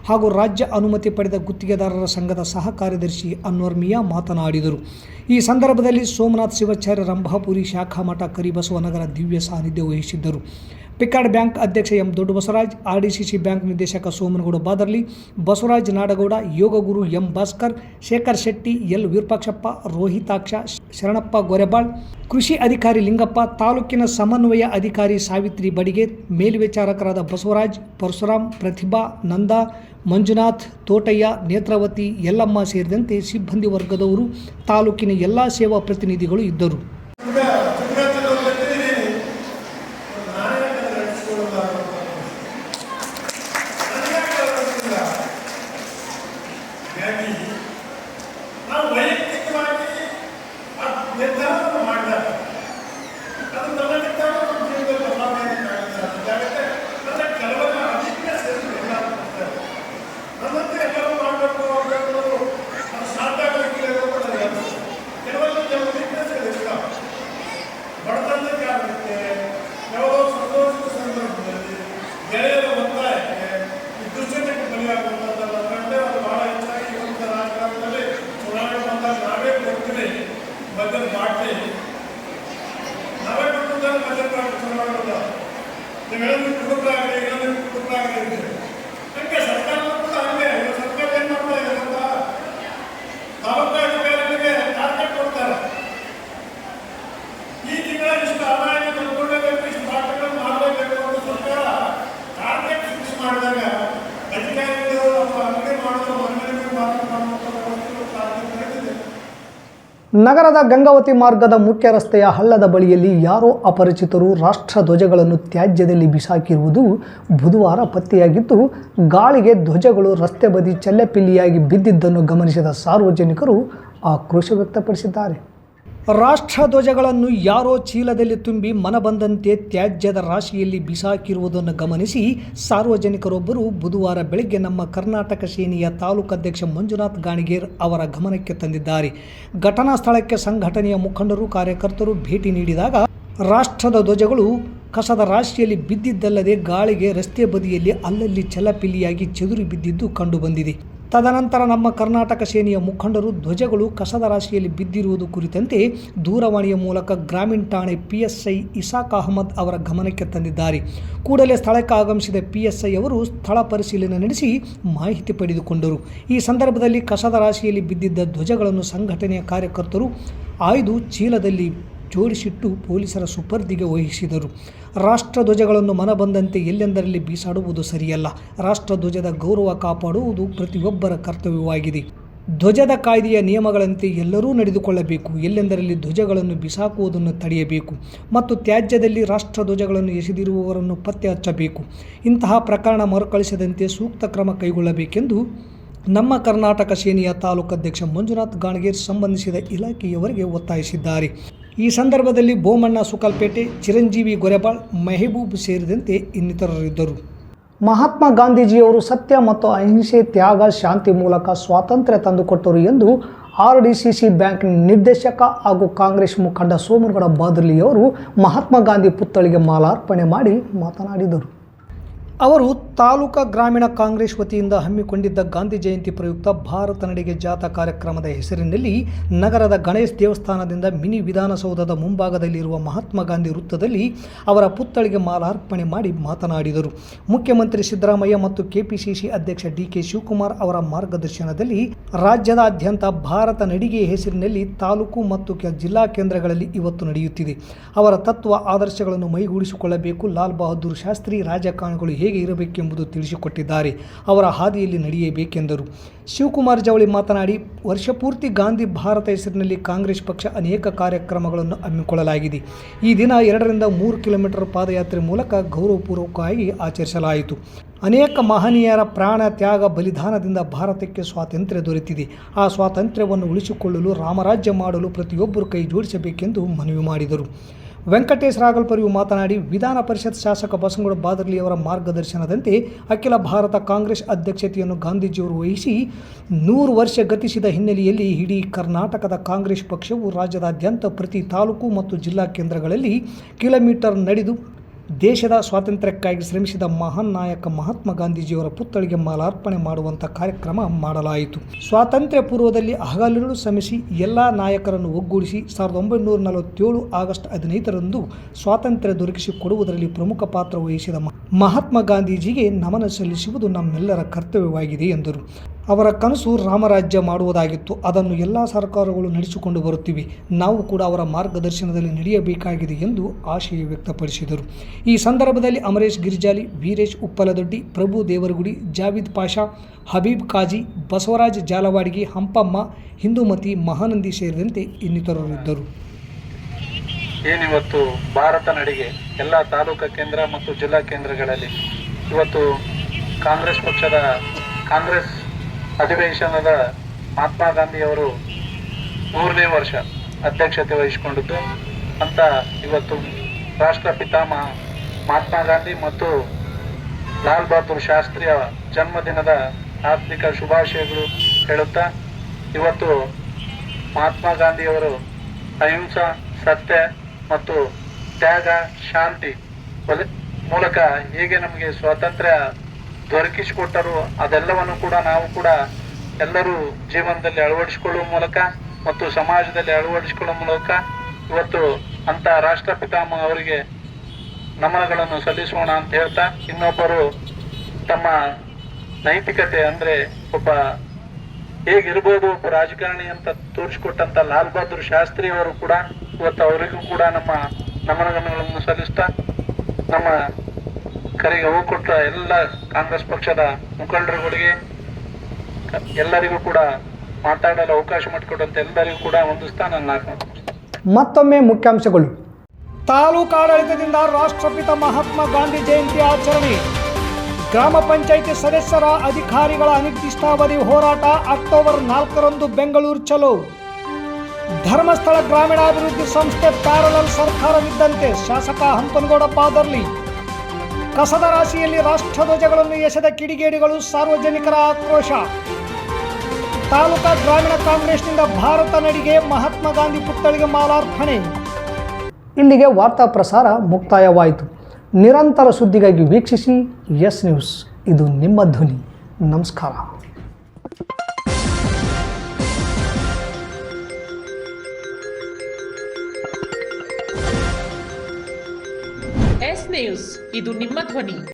ಹಾಗೂ ರಾಜ್ಯ ಅನುಮತಿ ಪಡೆದ ಗುತ್ತಿಗೆದಾರರ ಸಂಘದ ಸಹ ಕಾರ್ಯದರ್ಶಿ ಅನ್ವರ್ ಮಿಯಾ ಮಾತನಾಡಿದರು. ಈ ಸಂದರ್ಭದಲ್ಲಿ ಸೋಮನಾಥ್ ಶಿವಾಚಾರ್ಯ ರಂಭಾಪುರಿ ಶಾಖಾ ಮಠ ಕರಿಬಸವನಗರ ದಿವ್ಯ ಸಾನ್ನಿಧ್ಯ ವಹಿಸಿದ್ದರು. ಪಿಕಾರ್ಡ್ ಬ್ಯಾಂಕ್ ಅಧ್ಯಕ್ಷ ಎಂ. ದೊಡ್ಡ ಬಸವರಾಜ್, RDCC ಬ್ಯಾಂಕ್ ನಿರ್ದೇಶಕ ಸೋಮನಗೌಡ ಬಾದರ್ಲಿ, ಬಸವರಾಜ್ ನಾಡಗೌಡ, ಯೋಗಗುರು ಎಂ. ಭಾಸ್ಕರ್, ಶೇಖರ್ ಶೆಟ್ಟಿ, ಎಲ್. ವಿರೂಪಾಕ್ಷಪ್ಪ, ರೋಹಿತಾಕ್ಷ, ಶರಣಪ್ಪ ಗೊರೆಬಾಳ್, ಕೃಷಿ ಅಧಿಕಾರಿ ಲಿಂಗಪ್ಪ, ತಾಲೂಕಿನ ಸಮನ್ವಯ ಅಧಿಕಾರಿ ಸಾವಿತ್ರಿ ಬಡಿಗೆ, ಮೇಲ್ವಿಚಾರಕರಾದ ಬಸವರಾಜ್, ಪರಶುರಾಮ್, ಪ್ರತಿಭಾ, ನಂದಾ, ಮಂಜುನಾಥ್, ತೋಟಯ್ಯ, ನೇತ್ರಾವತಿ, ಯಲ್ಲಮ್ಮ ಸೇರಿದಂತೆ ಸಿಬ್ಬಂದಿ ವರ್ಗದವರು, ತಾಲೂಕಿನ ಎಲ್ಲ ಸೇವಾ ಪ್ರತಿನಿಧಿಗಳು ಇದ್ದರು. ನಾವು ವೈಯಕ್ತಿಕವಾಗಿ ನಿರ್ಧಾರವನ್ನು ಮಾಡಿದಾಗ ಅದು ನಮ್ಮ ನಿರ್ಧಾರ ನಮ್ಮ ಜೀವನದಲ್ಲಿ ಬದಲಾವಣೆ ಆಗುತ್ತೆ. ಆದರೆ ಕೆಲವರ ಅಭಿಪ್ರಾಯ ಸೇರಿದ್ರೆ ನನ್ನಂತೆ ಎಲ್ಲರೂ ಮಾಡಬೇಕು ಅನ್ನೋದು ಸಾಧ್ಯ ಆಗಲಿಲ್ಲ. ಕೆಲವೊಂದು ಅಭಿಪ್ರಾಯಗಳಿರ್ತಾವೆ. ಬಡತನದ ಕಾರಣಕ್ಕೆ, ಯಾವುದೋ ಸಂತೋಷದ ಸಂದರ್ಭದಲ್ಲಿ ಗೆಳೆಯರ ಒತ್ತಾಯಕ್ಕೆ ಈ ದುಶ್ಚಟಕ್ಕೆ ಬಲಿಯಾಗುವಂಥದ್ದಲ್ಲ ಕಂಡೆ ಅದು ಬಹಳ ಹೆಚ್ಚಾಗಿ ಇವತ್ತು ರಾಜಕಾರಣದಲ್ಲಿ ಚುನಾವಣೆ ಬಂದಾಗ ನಾವೇ ಕೊಡ್ತೀವಿ ಮದ್ಯದ ಬಾಟ್ಲಿ, ನಾವೇ ಕೊಟ್ಟಿದ್ದಾಗ ಮದ್ಯದ ಬಾಟ್ಲಿ ಚುನಾವಣೆ ಬಂದಾಗ ನೀವೆಲ್ಲರೂ ಕುಟುಂಬರಾಗಲಿ ಇನ್ನೊಂದು ಕುಟುಂಬರಾಗಲಿ ಹಂಗೆ ಸರ್ಕಾರನೂ ಕೂಡ ಹಂಗೆ. ಸರ್ಕಾರ ಏನು ಮಾಡ್ತಾ ಇದೆ ಅಂತ ತಾಲೂಕು ಅಧಿಕಾರಿಗಳಿಗೆ ಟಾರ್ಗೆಟ್ ಕೊಡ್ತಾರೆ. ಈ ತಿಂಗಳ ಇಷ್ಟು ಆದಾಯ ತಂದುಕೊಳ್ಳಬೇಕು, ಇಷ್ಟು ಬಾಟಗಳನ್ನು ಮಾಡಲೇಬೇಕು ಅಂತ ಸರ್ಕಾರ ಟಾರ್ಗೆಟ್ ಫಿಕ್ಸ್ ಮಾಡಿದಾಗ ಅಧಿಕಾರಿಗಳು ಅಂಗಡಿ ಮಾಡೋದು ಮನೆಗಳಿಗೆ ಮಾರಾಟ ಮಾಡುವಂಥ ವ್ಯವಸ್ಥೆಗಳು ಟಾರ್ಗೆಟ್ ನಡೆದಿದೆ. ನಗರದ ಗಂಗಾವತಿ ಮಾರ್ಗದ ಮುಖ್ಯ ರಸ್ತೆಯ ಹಳ್ಳದ ಬಳಿಯಲ್ಲಿ ಯಾರೋ ಅಪರಿಚಿತರು ರಾಷ್ಟ್ರ ಧ್ವಜಗಳನ್ನು ತ್ಯಾಜ್ಯದಲ್ಲಿ ಬಿಸಾಕಿರುವುದು ಬುಧವಾರ ಪತ್ತೆಯಾಗಿದ್ದು, ಗಾಳಿಗೆ ಧ್ವಜಗಳು ರಸ್ತೆ ಬದಿ ಚೆಲ್ಲೆಪಿಲ್ಲಿಯಾಗಿ ಬಿದ್ದಿದ್ದನ್ನು ಗಮನಿಸಿದ ಸಾರ್ವಜನಿಕರು ಆಕ್ರೋಶ ವ್ಯಕ್ತಪಡಿಸಿದ್ದಾರೆ. ರಾಷ್ಟ್ರ ಧ್ವಜಗಳನ್ನು ಯಾರೋ ಚೀಲದಲ್ಲಿ ತುಂಬಿ ಮನಬಂದಂತೆ ತ್ಯಾಜ್ಯದ ರಾಶಿಯಲ್ಲಿ ಬಿಸಾಕಿರುವುದನ್ನು ಗಮನಿಸಿ ಸಾರ್ವಜನಿಕರೊಬ್ಬರು ಬುಧವಾರ ಬೆಳಗ್ಗೆ ನಮ್ಮ ಕರ್ನಾಟಕ ಸೇನೆಯ ತಾಲೂಕು ಅಧ್ಯಕ್ಷ ಮಂಜುನಾಥ್ ಗಾಣಿಗೇರ್ ಅವರ ಗಮನಕ್ಕೆ ತಂದಿದ್ದಾರೆ. ಘಟನಾ ಸ್ಥಳಕ್ಕೆ ಸಂಘಟನೆಯ ಮುಖಂಡರು, ಕಾರ್ಯಕರ್ತರು ಭೇಟಿ ನೀಡಿದಾಗ ರಾಷ್ಟ್ರದ ಧ್ವಜಗಳು ಕಸದ ರಾಶಿಯಲ್ಲಿ ಬಿದ್ದಿದ್ದಲ್ಲದೆ ಗಾಳಿಗೆ ರಸ್ತೆ ಬದಿಯಲ್ಲಿ ಅಲ್ಲಲ್ಲಿ ಚೆಲ್ಲಪಿಲ್ಲಿಯಾಗಿ ಚೆದುರಿ ಬಿದ್ದಿದ್ದು ಕಂಡುಬಂದಿದೆ. ತದನಂತರ ನಮ್ಮ ಕರ್ನಾಟಕ ಸೇನೆಯ ಮುಖಂಡರು ಧ್ವಜಗಳು ಕಸದ ರಾಶಿಯಲ್ಲಿ ಬಿದ್ದಿರುವುದು ಕುರಿತಂತೆ ದೂರವಾಣಿಯ ಮೂಲಕ ಗ್ರಾಮೀಣ ಠಾಣೆ PSI ಇಸಾಕ್ ಅಹಮದ್ ಅವರ ಗಮನಕ್ಕೆ ತಂದಿದ್ದಾರೆ. ಕೂಡಲೇ ಸ್ಥಳಕ್ಕೆ ಆಗಮಿಸಿದ PSI ಅವರು ಸ್ಥಳ ಪರಿಶೀಲನೆ ನಡೆಸಿ ಮಾಹಿತಿ ಪಡೆದುಕೊಂಡರು. ಈ ಸಂದರ್ಭದಲ್ಲಿ ಕಸದ ರಾಶಿಯಲ್ಲಿ ಬಿದ್ದಿದ್ದ ಧ್ವಜಗಳನ್ನು ಸಂಘಟನೆಯ ಕಾರ್ಯಕರ್ತರು ಆಯ್ದು ಚೀಲದಲ್ಲಿ ಜೋಡಿಸಿಟ್ಟು ಪೊಲೀಸರ ಸುಪರ್ದಿಗೆ ವಹಿಸಿದರು. ರಾಷ್ಟ್ರಧ್ವಜಗಳನ್ನು ಮನಬಂದಂತೆ ಎಲ್ಲೆಂದರಲ್ಲಿ ಬೀಸಾಡುವುದು ಸರಿಯಲ್ಲ. ರಾಷ್ಟ್ರಧ್ವಜದ ಗೌರವ ಕಾಪಾಡುವುದು ಪ್ರತಿಯೊಬ್ಬರ ಕರ್ತವ್ಯವಾಗಿದೆ. ಧ್ವಜದ ಕಾಯ್ದೆಯ ನಿಯಮಗಳಂತೆ ಎಲ್ಲರೂ ನಡೆದುಕೊಳ್ಳಬೇಕು. ಎಲ್ಲೆಂದರಲ್ಲಿ ಧ್ವಜಗಳನ್ನು ಬಿಸಾಕುವುದನ್ನು ತಡೆಯಬೇಕು ಮತ್ತು ತ್ಯಾಜ್ಯದಲ್ಲಿ ರಾಷ್ಟ್ರಧ್ವಜಗಳನ್ನು ಎಸೆದಿರುವವರನ್ನು ಪತ್ತೆ ಹಚ್ಚಬೇಕು. ಇಂತಹ ಪ್ರಕರಣ ಮರುಕಳಿಸದಂತೆ ಸೂಕ್ತ ಕ್ರಮ ಕೈಗೊಳ್ಳಬೇಕೆಂದು ನಮ್ಮ ಕರ್ನಾಟಕ ಸೇನೆಯ ತಾಲೂಕು ಅಧ್ಯಕ್ಷ ಮಂಜುನಾಥ್ ಗಾಣಗೇರ್ ಸಂಬಂಧಿಸಿದ ಇಲಾಖೆಯವರಿಗೆ ಒತ್ತಾಯಿಸಿದ್ದಾರೆ. ಈ ಸಂದರ್ಭದಲ್ಲಿ ಬೋಮಣ್ಣ ಸುಕಲ್ಪೇಟೆ, ಚಿರಂಜೀವಿ ಗೊರೆಬಾಳ್, ಮೆಹಬೂಬ್ ಸೇರಿದಂತೆ ಇನ್ನಿತರರಿದ್ದರು. ಮಹಾತ್ಮ ಗಾಂಧೀಜಿಯವರು ಸತ್ಯ ಮತ್ತು ಅಹಿಂಸೆ, ತ್ಯಾಗ, ಶಾಂತಿ ಮೂಲಕ ಸ್ವಾತಂತ್ರ್ಯ ತಂದುಕೊಟ್ಟರು ಎಂದು RDCC ಬ್ಯಾಂಕ್ ನಿರ್ದೇಶಕ ಹಾಗೂ ಕಾಂಗ್ರೆಸ್ ಮುಖಂಡ ಸೋಮನಗೌಡ ಬಾದರ್ಲಿಯವರು ಮಹಾತ್ಮ ಗಾಂಧಿ ಪುತ್ಥಳಿಗೆ ಮಾಲಾರ್ಪಣೆ ಮಾಡಿ ಮಾತನಾಡಿದರು. ಅವರು ತಾಲೂಕಾ ಗ್ರಾಮೀಣ ಕಾಂಗ್ರೆಸ್ ವತಿಯಿಂದ ಹಮ್ಮಿಕೊಂಡಿದ್ದ ಗಾಂಧಿ ಜಯಂತಿ ಪ್ರಯುಕ್ತ ಭಾರತ ನಡೆಗೆ ಜಾಥಾ ಕಾರ್ಯಕ್ರಮದ ಹೆಸರಿನಲ್ಲಿ ನಗರದ ಗಣೇಶ್ ದೇವಸ್ಥಾನದಿಂದ ಮಿನಿ ವಿಧಾನಸೌಧದ ಮುಂಭಾಗದಲ್ಲಿರುವ ಮಹಾತ್ಮ ಗಾಂಧಿ ವೃತ್ತದಲ್ಲಿ ಅವರ ಪುತ್ಥಳಿಗೆ ಮಾಲಾರ್ಪಣೆ ಮಾಡಿ ಮಾತನಾಡಿದರು. ಮುಖ್ಯಮಂತ್ರಿ ಸಿದ್ದರಾಮಯ್ಯ ಮತ್ತು KPCC ಅಧ್ಯಕ್ಷ DK ಶಿವಕುಮಾರ್ ಅವರ ಮಾರ್ಗದರ್ಶನದಲ್ಲಿ ರಾಜ್ಯದಾದ್ಯಂತ ಭಾರತ ನಡಿಗೆ ಹೆಸರಿನಲ್ಲಿ ತಾಲೂಕು ಮತ್ತು ಜಿಲ್ಲಾ ಕೇಂದ್ರಗಳಲ್ಲಿ ಇವತ್ತು ನಡೆಯುತ್ತಿದೆ. ಅವರ ತತ್ವ ಆದರ್ಶಗಳನ್ನು ಮೈಗೂಡಿಸಿಕೊಳ್ಳಬೇಕು. ಲಾಲ್ ಬಹದ್ದೂರ್ ಶಾಸ್ತ್ರಿ ರಾಜಕಾರಣಿಗಳು ಹೇಗೆ ಇರಬೇಕೆಂಬುದು ತಿಳಿಸಿಕೊಟ್ಟಿದ್ದಾರೆ. ಅವರ ಹಾದಿಯಲ್ಲಿ ನಡೆಯಬೇಕೆಂದರು. ಶಿವಕುಮಾರ್ ಜವಳಿ ಮಾತನಾಡಿ, ವರ್ಷಪೂರ್ತಿ ಗಾಂಧಿ ಭಾರತ ಹೆಸರಿನಲ್ಲಿ ಕಾಂಗ್ರೆಸ್ ಪಕ್ಷ ಅನೇಕ ಕಾರ್ಯಕ್ರಮಗಳನ್ನು ಹಮ್ಮಿಕೊಳ್ಳಲಾಗಿದೆ. ಈ ದಿನ 2 ರಿಂದ 3 ಕಿಲೋಮೀಟರ್ ಪಾದಯಾತ್ರೆ ಮೂಲಕ ಗೌರವಪೂರ್ವಕವಾಗಿ ಆಚರಿಸಲಾಯಿತು. ಅನೇಕ ಮಹನೀಯರ ಪ್ರಾಣ ತ್ಯಾಗ ಬಲಿದಾನದಿಂದ ಭಾರತಕ್ಕೆ ಸ್ವಾತಂತ್ರ್ಯ ದೊರೆತಿದೆ. ಆ ಸ್ವಾತಂತ್ರ್ಯವನ್ನು ಉಳಿಸಿಕೊಳ್ಳಲು ರಾಮರಾಜ್ಯ ಮಾಡಲು ಪ್ರತಿಯೊಬ್ಬರು ಕೈ ಜೋಡಿಸಬೇಕೆಂದು ಮನವಿ ಮಾಡಿದರು. ವೆಂಕಟೇಶ್ ರಾಗಲ್ಪರಿಯು ಮಾತನಾಡಿ, ವಿಧಾನ ಪರಿಷತ್ ಶಾಸಕ ಬಸನಗೌಡ ಬಾದರ್ಲಿಯವರ ಮಾರ್ಗದರ್ಶನದಂತೆ ಅಖಿಲ ಭಾರತ ಕಾಂಗ್ರೆಸ್ ಅಧ್ಯಕ್ಷತೆಯನ್ನು ಗಾಂಧೀಜಿಯವರು ವಹಿಸಿ 100 ವರ್ಷ ಗತಿಸಿದ ಹಿನ್ನೆಲೆಯಲ್ಲಿ ಇಡೀ ಕರ್ನಾಟಕದ ಕಾಂಗ್ರೆಸ್ ಪಕ್ಷವು ರಾಜ್ಯದಾದ್ಯಂತ ಪ್ರತಿ ತಾಲೂಕು ಮತ್ತು ಜಿಲ್ಲಾ ಕೇಂದ್ರಗಳಲ್ಲಿ ಕಿಲೋಮೀಟರ್ ನಡೆದು ದೇಶದ ಸ್ವಾತಂತ್ರ್ಯಕ್ಕಾಗಿ ಶ್ರಮಿಸಿದ ಮಹಾನ್ ನಾಯಕ ಮಹಾತ್ಮ ಗಾಂಧೀಜಿಯವರ ಪುತ್ಥಳಿಗೆ ಮಾಲಾರ್ಪಣೆ ಮಾಡುವಂಥ ಕಾರ್ಯಕ್ರಮ ಮಾಡಲಾಯಿತು. ಸ್ವಾತಂತ್ರ್ಯ ಪೂರ್ವದಲ್ಲಿ ಹಗಲಿರುಳು ಶ್ರಮಿಸಿ ಎಲ್ಲ ನಾಯಕರನ್ನು ಒಗ್ಗೂಡಿಸಿ 1947 ಆಗಸ್ಟ್ 15ರಂದು ಸ್ವಾತಂತ್ರ್ಯ ದೊರಕಿಸಿಕೊಡುವುದರಲ್ಲಿ ಪ್ರಮುಖ ಪಾತ್ರ ವಹಿಸಿದ ಮಹಾತ್ಮ ಗಾಂಧೀಜಿಗೆ ನಮನ ಸಲ್ಲಿಸುವುದು ನಮ್ಮೆಲ್ಲರ ಕರ್ತವ್ಯವಾಗಿದೆ ಎಂದರು. ಅವರ ಕನಸು ರಾಮರಾಜ್ಯ ಮಾಡುವುದಾಗಿತ್ತು. ಅದನ್ನು ಎಲ್ಲ ಸರ್ಕಾರಗಳು ನಡೆಸಿಕೊಂಡು ಬರುತ್ತಿವೆ. ನಾವು ಕೂಡ ಅವರ ಮಾರ್ಗದರ್ಶನದಲ್ಲಿ ನಡೆಯಬೇಕಾಗಿದೆ ಎಂದು ಆಶಯ ವ್ಯಕ್ತಪಡಿಸಿದರು. ಈ ಸಂದರ್ಭದಲ್ಲಿ ಅಮರೇಶ್ ಗಿರಿಜಾಲಿ, ವೀರೇಶ್ ಉಪ್ಪಲದೊಡ್ಡಿ, ಪ್ರಭು ದೇವರಗುಡಿ, ಜಾವೀದ್ ಪಾಷಾ, ಹಬೀಬ್ ಕಾಜಿ, ಬಸವರಾಜ್ ಜಾಲವಾಡಿಗೆ, ಹಂಪಮ್ಮ, ಹಿಂದೂಮತಿ, ಮಹಾನಂದಿ ಸೇರಿದಂತೆ ಇನ್ನಿತರರಿದ್ದರು. ಏನಿವತ್ತು ಭಾರತ ನಡಿಗೆ ಎಲ್ಲ ತಾಲೂಕು ಕೇಂದ್ರ ಮತ್ತು ಜಿಲ್ಲಾ ಕೇಂದ್ರಗಳಲ್ಲಿ ಇವತ್ತು ಕಾಂಗ್ರೆಸ್ ಅಧಿವೇಶನದ ಮಹಾತ್ಮ ಗಾಂಧಿಯವರು 100ನೇ ವರ್ಷ ಅಧ್ಯಕ್ಷತೆ ವಹಿಸಿಕೊಂಡಿದ್ದು ಅಂತ ಇವತ್ತು ರಾಷ್ಟ್ರಪಿತ ಮಹಾತ್ಮ ಗಾಂಧಿ ಮತ್ತು ಲಾಲ್ ಬಹದ್ದೂರ್ ಶಾಸ್ತ್ರಿಯ ಜನ್ಮದಿನದ ಹಾರ್ದಿಕ ಶುಭಾಶಯಗಳು ಹೇಳುತ್ತಾ, ಇವತ್ತು ಮಹಾತ್ಮ ಗಾಂಧಿಯವರು ಅಹಿಂಸಾ, ಸತ್ಯ ಮತ್ತು ತ್ಯಾಗ, ಶಾಂತಿ ಮೂಲಕ ಹೇಗೆ ನಮಗೆ ಸ್ವಾತಂತ್ರ್ಯ ದೊರಕಿಸಿಕೊಟ್ಟರು ಅದೆಲ್ಲವನ್ನು ಕೂಡ ನಾವು ಕೂಡ ಎಲ್ಲರೂ ಜೀವನದಲ್ಲಿ ಅಳವಡಿಸಿಕೊಳ್ಳುವ ಮೂಲಕ ಮತ್ತು ಸಮಾಜದಲ್ಲಿ ಅಳವಡಿಸಿಕೊಳ್ಳುವ ಮೂಲಕ ಇವತ್ತು ಅಂತ ರಾಷ್ಟ್ರಪಿತ ಅವರಿಗೆ ನಮನಗಳನ್ನು ಸಲ್ಲಿಸೋಣ ಅಂತ ಹೇಳ್ತಾ, ಇನ್ನೊಬ್ಬರು ತಮ್ಮ ನೈತಿಕತೆ ಅಂದ್ರೆ ಒಬ್ಬ ಹೇಗಿರ್ಬೋದು ಒಬ್ಬ ರಾಜಕಾರಣಿ ಅಂತ ತೋರಿಸಿಕೊಟ್ಟಂತ ಲಾಲ್ ಬಹದ್ದೂರ್ ಶಾಸ್ತ್ರಿ ಅವರು ಕೂಡ ಇವತ್ತು ಅವರಿಗೂ ಕೂಡ ನಮ್ಮ ನಮನಗಳನ್ನು ಸಲ್ಲಿಸ್ತಾ, ನಮ್ಮ ಕರೆಗೆ ಹೋಗ್ಕೊಟ್ಟ ಎಲ್ಲ ಕಾಂಗ್ರೆಸ್ ಪಕ್ಷದ ಮುಖಂಡರುಗಳಿಗೆ ಎಲ್ಲರಿಗೂ ಕೂಡ ಮಾತಾಡಲು ಅವಕಾಶ ಮಾಡಿಕೊಟ್ಟಂತ ಎಲ್ಲರಿಗೂ ಕೂಡ ವಂದಿಸ್ತಾ ನನ್ನ ಮತ್ತೊಮ್ಮೆ ಮುಖ್ಯಾಂಶಗಳು. ತಾಲೂಕು ಆಡಳಿತದಿಂದ ರಾಷ್ಟ್ರಪಿತ ಮಹಾತ್ಮ ಗಾಂಧಿ ಜಯಂತಿ ಆಚರಣೆ. ಗ್ರಾಮ ಪಂಚಾಯಿತಿ ಸದಸ್ಯರ ಅಧಿಕಾರಿಗಳ ಅನಿರ್ದಿಷ್ಟಾವಧಿ ಹೋರಾಟ ಅಕ್ಟೋಬರ್ 4ರಂದು ಬೆಂಗಳೂರು ಚಲೋ. ಧರ್ಮಸ್ಥಳ ಗ್ರಾಮೀಣಾಭಿವೃದ್ಧಿ ಸಂಸ್ಥೆ ಪ್ಯಾರಲಲ್ ಸರ್ಕಾರವಿದ್ದಂತೆ ಶಾಸಕ ಹಂಪನಗೌಡ ಬಾದರ್ಲಿ. ಕಸದ ರಾಶಿಯಲ್ಲಿ ರಾಷ್ಟ್ರಧ್ವಜಗಳನ್ನು ಎಸೆದ ಕಿಡಿಗೇಡಿಗಳು, ಸಾರ್ವಜನಿಕರ ಆಕ್ರೋಶ. ತಾಲೂಕಾ ಗ್ರಾಮೀಣ ಕಾಂಗ್ರೆಸ್ನಿಂದ ಭಾರತ ನಡಿಗೆ ಮಹಾತ್ಮ ಗಾಂಧಿ ಪುತ್ಥಳಿಗೆ ಮಾಲಾರ್ಪಣೆ. ಇಲ್ಲಿಗೆ ವಾರ್ತಾ ಪ್ರಸಾರ ಮುಕ್ತಾಯವಾಯಿತು. ನಿರಂತರ ಸುದ್ದಿಗಾಗಿ ವೀಕ್ಷಿಸಿ ಎಸ್ ನ್ಯೂಸ್. ಇದು ನಿಮ್ಮ ಧ್ವನಿ. ನಮಸ್ಕಾರ. ಎಸ್ ನ್ಯೂಸ್, ಇದು ನಿಮ್ಮ ಧ್ವನಿ.